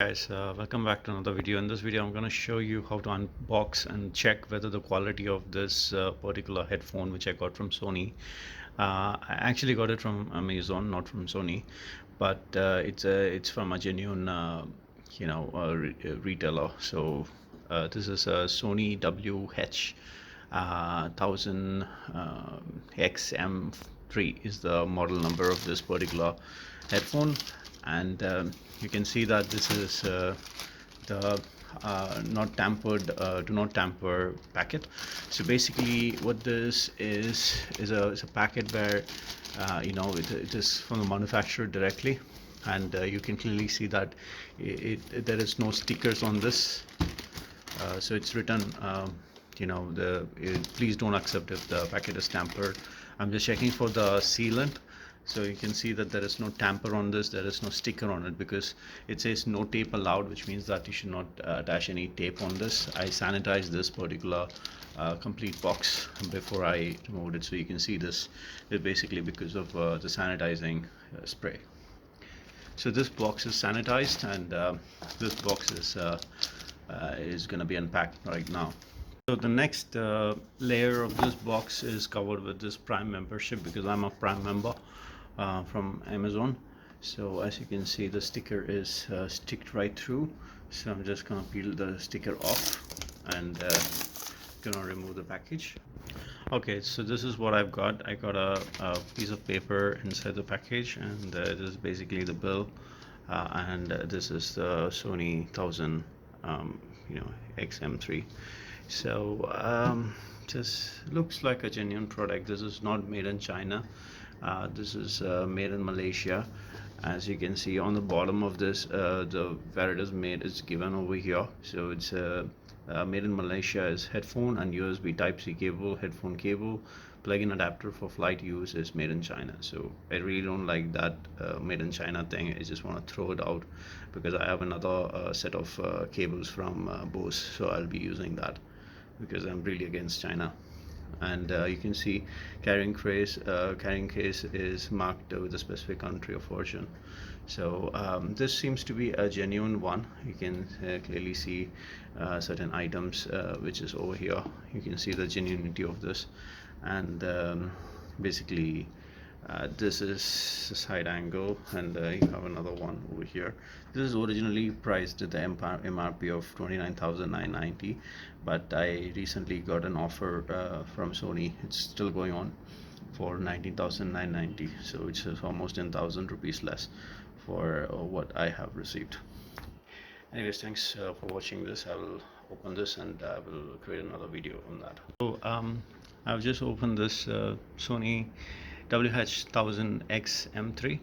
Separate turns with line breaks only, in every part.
Guys, welcome back to another video. In this video I'm going to show you how to unbox and check whether the quality of this particular headphone which I got from Sony. I actually got it from Amazon, not from Sony, but it's from a genuine retailer. So this is a Sony WH-1000XM3 is the model number of this particular headphone. And you can see that this is the not tampered do not tamper packet. So basically what this is a packet where it is from the manufacturer directly, and you can clearly see that there is no stickers on this. So it's written please don't accept if the packet is tampered. I'm just checking for the sealant. So you can see that there is no tamper on this, there is no sticker on it, because it says no tape allowed, which means that you should not attach any tape on this. I sanitized this particular complete box before I removed it, so you can see this is basically because of the sanitizing spray. So this box is sanitized, and this box is going to be unpacked right now. So the next layer of this box is covered with this Prime membership, because I'm a Prime member from Amazon. So as you can see, the sticker is sticked right through. So I'm just gonna peel the sticker off and gonna remove the package. Okay, so this is what I've got. I got a piece of paper inside the package, and this is basically the bill, and this is the Sony 1000 XM3. So just looks like a genuine product. This is not made in China. This is made in Malaysia. As you can see on the bottom of this, where it is made is given over here. So it's made in Malaysia is headphone and USB Type-C cable, headphone cable, plug-in adapter for flight use is made in China. So I really don't like that made in China thing. I just want to throw it out, because I have another set of cables from Bose, so I'll be using that, because I'm really against China. And you can see carrying case is marked with a specific country of origin. So this seems to be a genuine one. You can clearly see certain items which is over here. You can see the genuinity of this, and basically this is the side angle, and you have another one over here. This is originally priced at the MRP of 29,990, but I recently got an offer from Sony. It's still going on for 19,990, so it's almost 10,000 rupees less for what I have received. Anyways, thanks for watching this. I will open this and I will create another video on that. So I've just opened this Sony WH-1000XM3,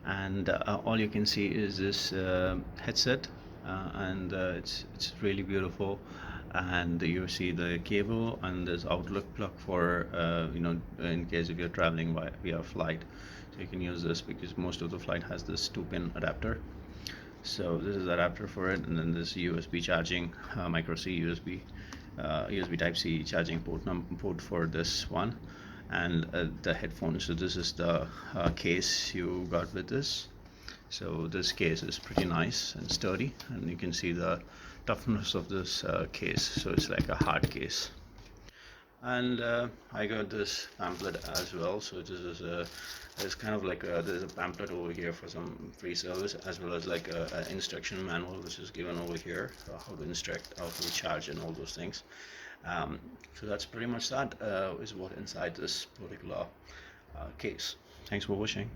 and all you can see is this headset, and it's really beautiful. And you see the cable, and there's outlet plug for in case if you're traveling via flight, so you can use this, because most of the flight has this 2-pin adapter. So this is the adapter for it, and then this USB charging, micro C USB Type-C charging port for this one, and the headphones. So this is the case you got with this. So this case is pretty nice and sturdy, and you can see the toughness of this case. So it's like a hard case. And I got this pamphlet as well. So this is it's kind of like there's a pamphlet over here for some free service, as well as like an instruction manual which is given over here, how to instruct, how to charge, and all those things. So that's pretty much that is what inside this particular case. Thanks for watching.